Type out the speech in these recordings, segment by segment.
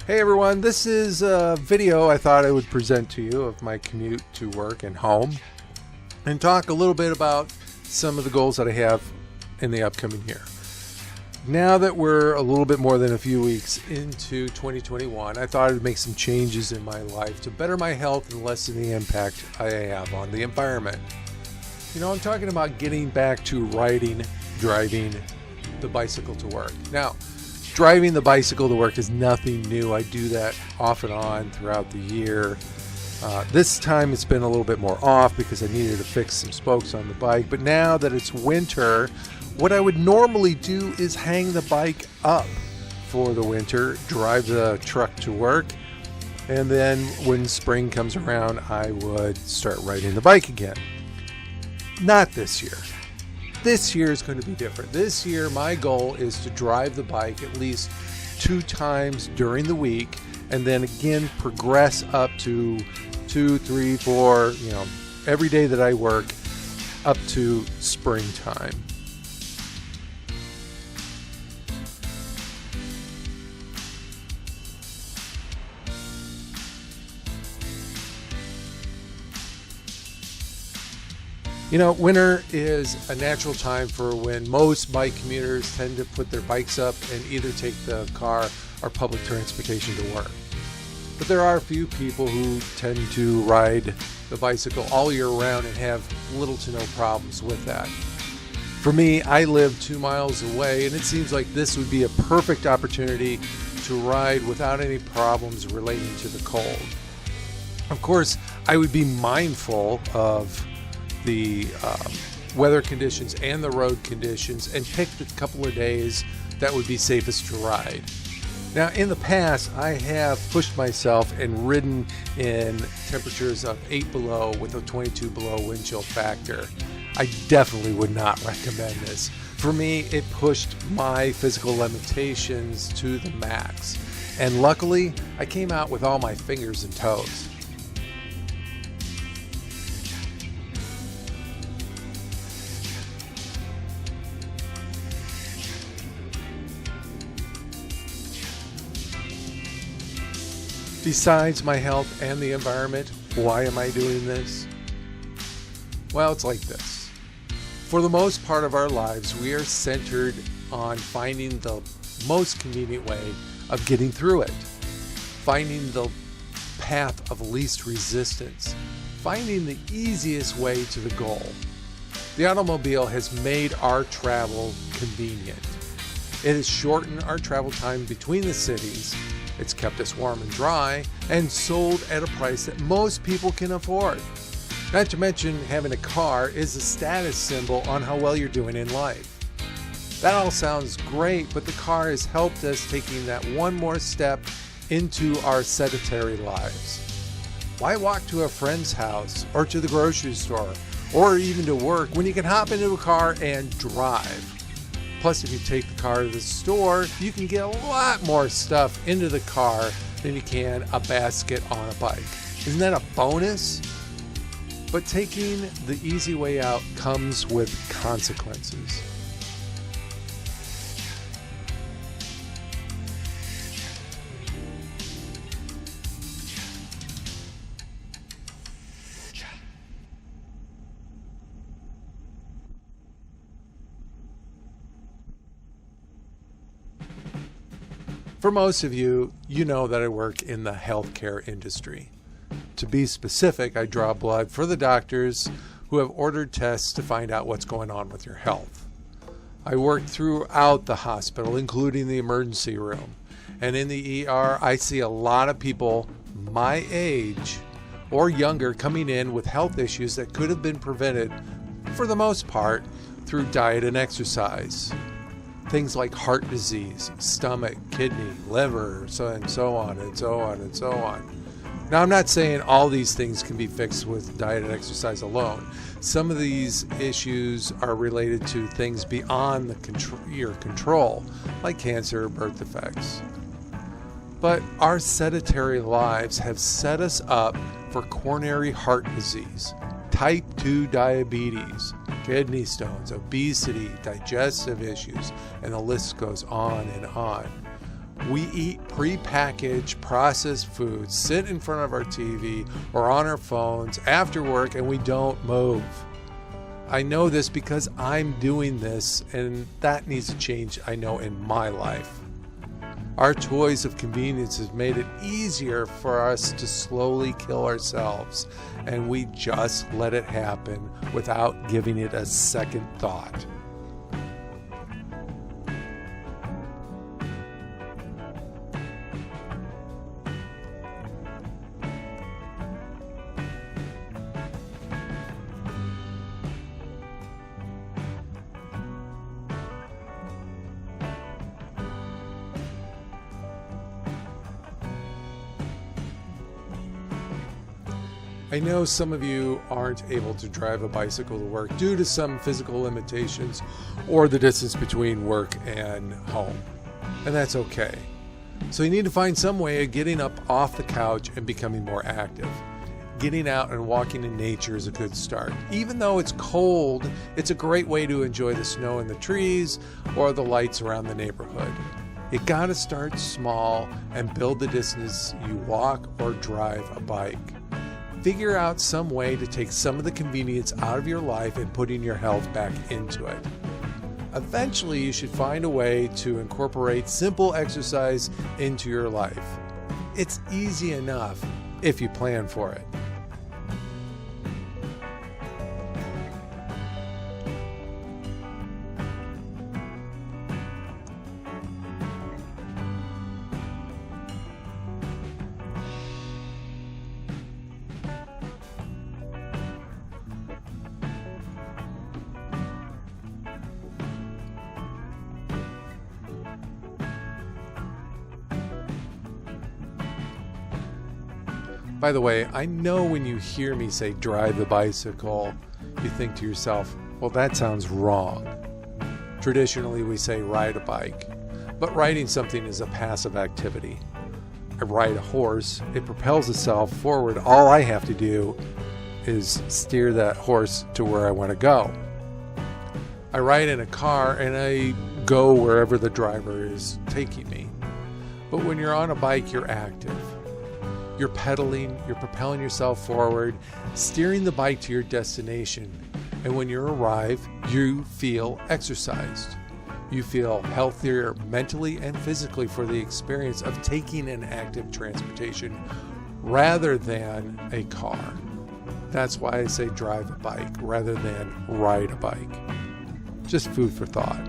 Hey everyone, this is a video I thought I would present to you of my commute to work and home and talk a little bit about some of the goals that I have in the upcoming year. Now that we're a little bit more than a few weeks into 2021, I thought I'd make some changes in my life to better my health and lessen the impact I have on the environment. You know, I'm talking about getting back to driving the bicycle to work. Now, driving the bicycle to work is nothing new. I do that off and on throughout the year. This time it's been a little bit more off because I needed to fix some spokes on the bike. But now that it's winter, what I would normally do is hang the bike up for the winter, drive the truck to work, and then when spring comes around, I would start riding the bike again. Not this year. This year is going to be different. This year, my goal is to drive the bike at least 2 times during the week, and then again progress up to 2, 3, 4, every day that I work up to springtime. Winter is a natural time for when most bike commuters tend to put their bikes up and either take the car or public transportation to work. But there are a few people who tend to ride the bicycle all year round and have little to no problems with that. For me, I live 2 miles away, and it seems like this would be a perfect opportunity to ride without any problems relating to the cold. Of course, I would be mindful of the weather conditions and the road conditions and pick the couple of days that would be safest to ride. Now, in the past, I have pushed myself and ridden in temperatures of 8 below with a 22 below wind chill factor. I definitely would not recommend this. For me, it pushed my physical limitations to the max. And luckily, I came out with all my fingers and toes. Besides my health and the environment, why am I doing this? Well, it's like this. For the most part of our lives, we are centered on finding the most convenient way of getting through it, finding the path of least resistance, finding the easiest way to the goal. The automobile has made our travel convenient. It has shortened our travel time between the cities. It's kept us warm and dry and sold at a price that most people can afford. Not to mention, having a car is a status symbol on how well you're doing in life. That all sounds great, but the car has helped us taking that one more step into our sedentary lives. Why walk to a friend's house or to the grocery store or even to work when you can hop into a car and drive? Plus, if you take the car to the store, you can get a lot more stuff into the car than you can a basket on a bike. Isn't that a bonus? But taking the easy way out comes with consequences. For most of you, you know that I work in the healthcare industry. To be specific, I draw blood for the doctors who have ordered tests to find out what's going on with your health. I work throughout the hospital, including the emergency room. And in the ER, I see a lot of people my age or younger coming in with health issues that could have been prevented, for the most part, through diet and exercise. Things like heart disease, stomach, kidney, liver, and so on and so on and so on. Now, I'm not saying all these things can be fixed with diet and exercise alone. Some of these issues are related to things beyond your control, like cancer or birth defects. But our sedentary lives have set us up for coronary heart disease, type 2 diabetes, kidney stones, obesity, digestive issues, and the list goes on and on. We eat prepackaged processed foods, sit in front of our TV or on our phones after work, and we don't move. I know this because I'm doing this, and that needs to change, I know, in my life. Our toys of convenience has made it easier for us to slowly kill ourselves, and we just let it happen without giving it a second thought. I know some of you aren't able to drive a bicycle to work due to some physical limitations or the distance between work and home, and that's okay. So you need to find some way of getting up off the couch and becoming more active. Getting out and walking in nature is a good start. Even though it's cold, it's a great way to enjoy the snow in the trees or the lights around the neighborhood. You gotta start small and build the distance you walk or drive a bike. Figure out some way to take some of the convenience out of your life and putting your health back into it. Eventually, you should find a way to incorporate simple exercise into your life. It's easy enough if you plan for it. By the way, I know when you hear me say drive the bicycle, you think to yourself, well, that sounds wrong. Traditionally, we say ride a bike, but riding something is a passive activity. I ride a horse, it propels itself forward. All I have to do is steer that horse to where I want to go. I ride in a car and I go wherever the driver is taking me. But when you're on a bike, you're active. You're pedaling, you're propelling yourself forward, steering the bike to your destination. And when you arrive, you feel exercised. You feel healthier mentally and physically for the experience of taking an active transportation rather than a car. That's why I say drive a bike rather than ride a bike. Just food for thought.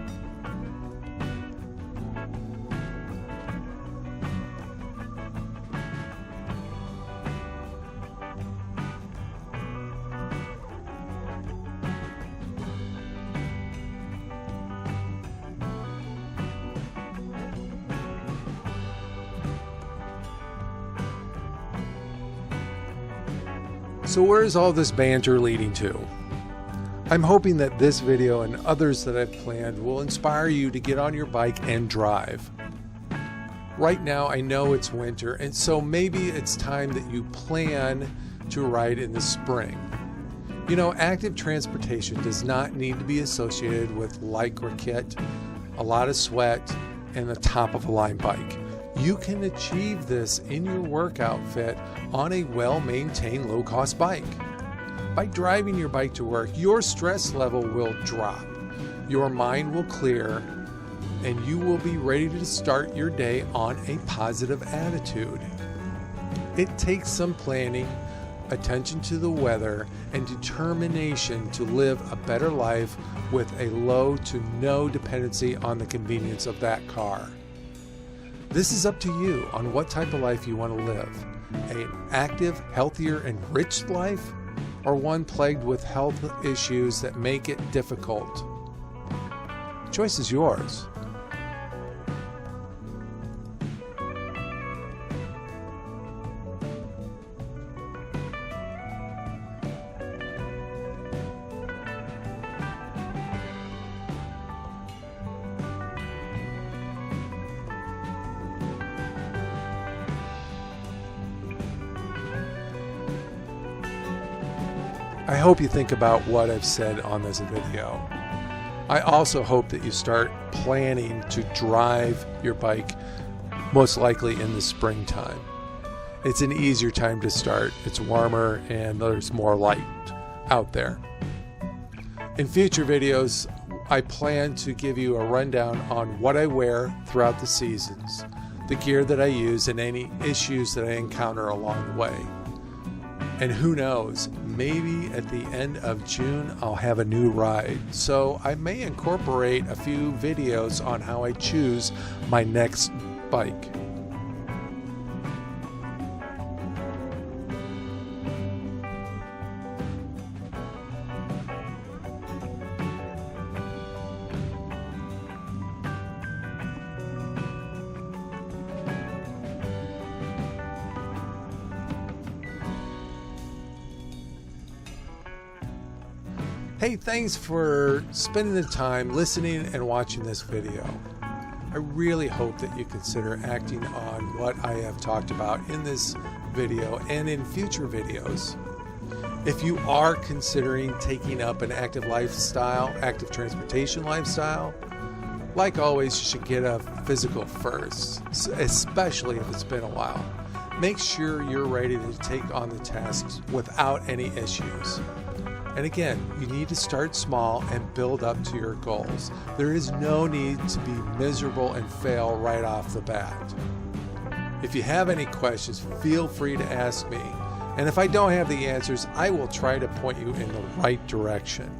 So where is all this banter leading to? I'm hoping that this video and others that I've planned will inspire you to get on your bike and drive. Right now I know it's winter, and so maybe it's time that you plan to ride in the spring. You know, active transportation does not need to be associated with Lycra kit, a lot of sweat, and the top of a line bike. You can achieve this in your work outfit on a well-maintained low-cost bike. By driving your bike to work, your stress level will drop, your mind will clear, and you will be ready to start your day on a positive attitude. It takes some planning, attention to the weather, and determination to live a better life with a low to no dependency on the convenience of that car. This is up to you on what type of life you want to live. An active, healthier, enriched life, or one plagued with health issues that make it difficult? The choice is yours. I hope you think about what I've said on this video. I also hope that you start planning to drive your bike most likely in the springtime. It's an easier time to start. It's warmer and there's more light out there. In future videos, I plan to give you a rundown on what I wear throughout the seasons, the gear that I use, and any issues that I encounter along the way. And who knows, maybe at the end of June I'll have a new ride, so I may incorporate a few videos on how I choose my next bike. Hey, thanks for spending the time listening and watching this video. I really hope that you consider acting on what I have talked about in this video and in future videos. If you are considering taking up an active lifestyle, active transportation lifestyle, like always, you should get a physical first, especially if it's been a while. Make sure you're ready to take on the tasks without any issues. And again, you need to start small and build up to your goals. There is no need to be miserable and fail right off the bat. If you have any questions, feel free to ask me. And if I don't have the answers, I will try to point you in the right direction.